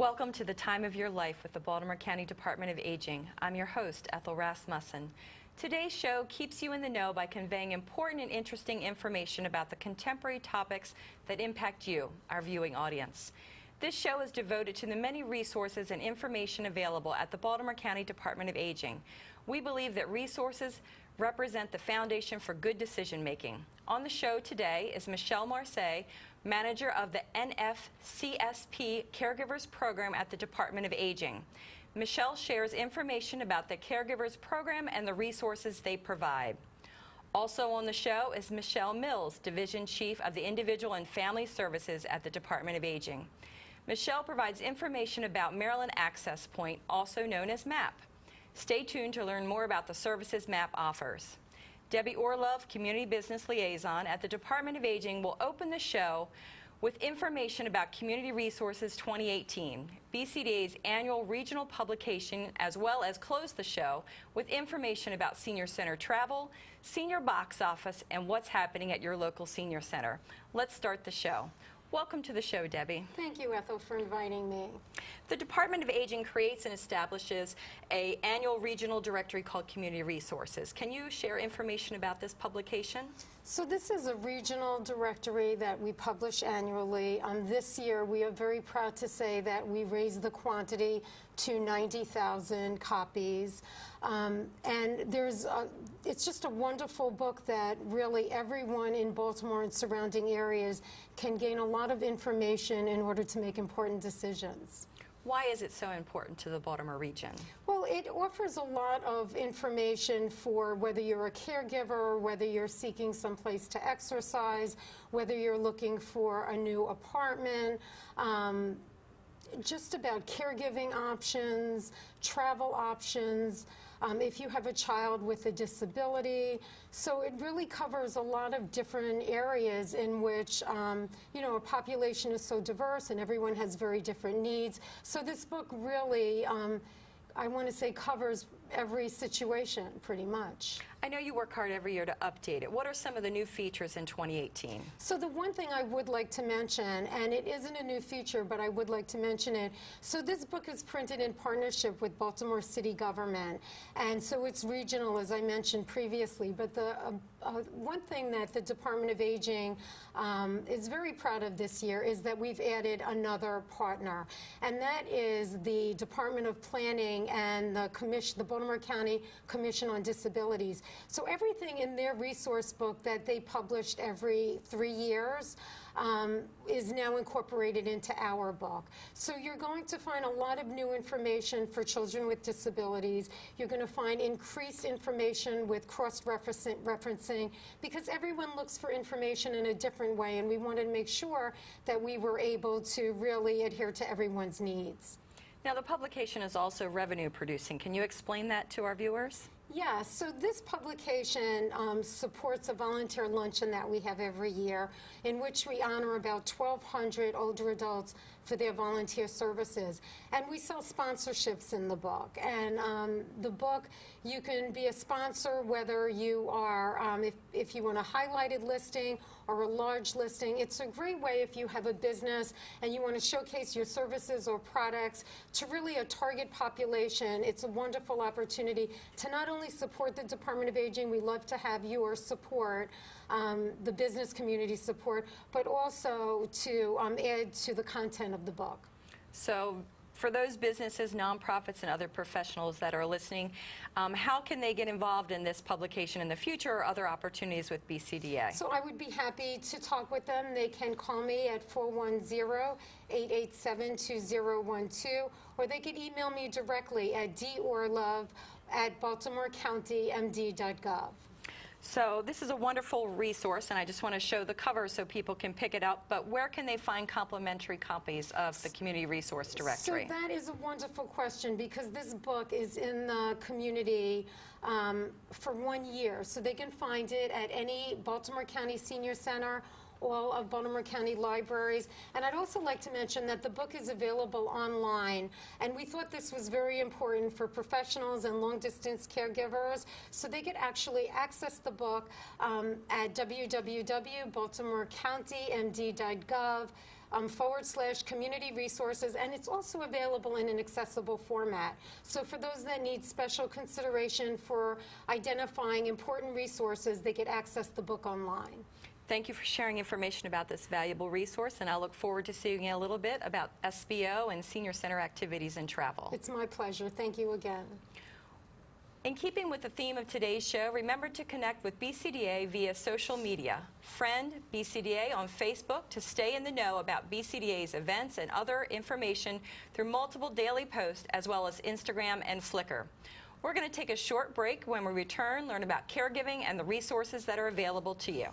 Welcome to the Time of Your Life with the Baltimore County Department of Aging. I'm your host, Ethel Rasmussen. Today's show keeps you in the know by conveying important and interesting information about the contemporary topics that impact you, our viewing audience. This show is devoted to the many resources and information available at the Baltimore County Department of Aging. We believe that resources represent the foundation for good decision making. On the show today is Michelle Marseille, manager of the NFCSP Caregivers Program at the Department of Aging. Michelle shares information about the Caregivers Program and the resources they provide. Also on the show is Michelle Mills, Division Chief of the Individual and Family Services at the Department of Aging. Michelle provides information about Maryland Access Point, also known as MAP. Stay tuned to learn more about the services MAP offers. Debbie Orlove, Community Business Liaison at the Department of Aging, will open the show with information about Community Resources 2018, BCDA's annual regional publication, as well as close the show with information about senior center travel, senior box office, and what's happening at your local senior center. Let's start the show. Welcome to the show, Debbie. Thank you, Ethel, for inviting me. The Department of Aging creates and establishes an annual regional directory called Community Resources. Can you share information about this publication? So this is a regional directory that we publish annually. This year, we are very proud to say that we raised the quantity to 90,000 copies. And it's just a wonderful book that really everyone in Baltimore and surrounding areas can gain a lot of information in order to make important decisions. Why is it so important to the Baltimore region? Well, it offers a lot of information for whether you're a caregiver, whether you're seeking some place to exercise, whether you're looking for a new apartment, just about caregiving options, travel options, if you have a child with a disability. So it really covers a lot of different areas in which, a population is so diverse and everyone has very different needs. So this book really, I want to say, covers every situation pretty much. I know you work hard every year to update it. What are some of the new features in 2018? So the one thing I would like to mention, and it isn't a new feature, but I would like to mention it. So this book is printed in partnership with Baltimore City Government, and so it's regional, as I mentioned previously. But the one thing that the Department of Aging is very proud of this year is that we've added another partner, and that is the Department of Planning and the Baltimore County Commission on Disabilities. So everything in their resource book that they published every 3 years is now incorporated into our book. So you're going to find a lot of new information for children with disabilities. You're going to find increased information with cross-referencing, because everyone looks for information in a different way, and we wanted to make sure that we were able to really adhere to everyone's needs. Now, the publication is also revenue producing. Can you explain that to our viewers? Yeah, so this publication supports a volunteer luncheon that we have every year, in which we honor about 1,200 older adults for their volunteer services. And we sell sponsorships in the book. And the book, you can be a sponsor whether you are, if you want a highlighted listing or a large listing. It's a great way if you have a business and you want to showcase your services or products to really a target population. It's a wonderful opportunity to not only support the Department of Aging, we love to have your support, the business community support, but also to add to the content of the book. So for those businesses, nonprofits, and other professionals that are listening, how can they get involved in this publication in the future or other opportunities with BCDA? So I would be happy to talk with them. They can call me at 410-887-2012, or they could email me directly at dorlove@baltimorecountymd.gov. So this is a wonderful resource, and I just want to show the cover so people can pick it up. But where can they find complimentary copies of the Community Resource Directory? So that is a wonderful question, because this book is in the community for 1 year. So they can find it at any Baltimore County Senior Center, all of Baltimore County libraries. And I'd also like to mention that the book is available online, and we thought this was very important for professionals and long-distance caregivers, so they could actually access the book at www.baltimorecountymd.gov. /community resources, and it's also available in an accessible format. So for those that need special consideration for identifying important resources, they get access to the book online. Thank you for sharing information about this valuable resource, and I look forward to seeing a little bit about SBO and Senior Center activities and travel. It's my pleasure. Thank you again. In keeping with the theme of today's show, remember to connect with BCDA via social media. Friend BCDA on Facebook to stay in the know about BCDA's events and other information through multiple daily posts, as well as Instagram and Flickr. We're going to take a short break. When we return, learn about caregiving and the resources that are available to you.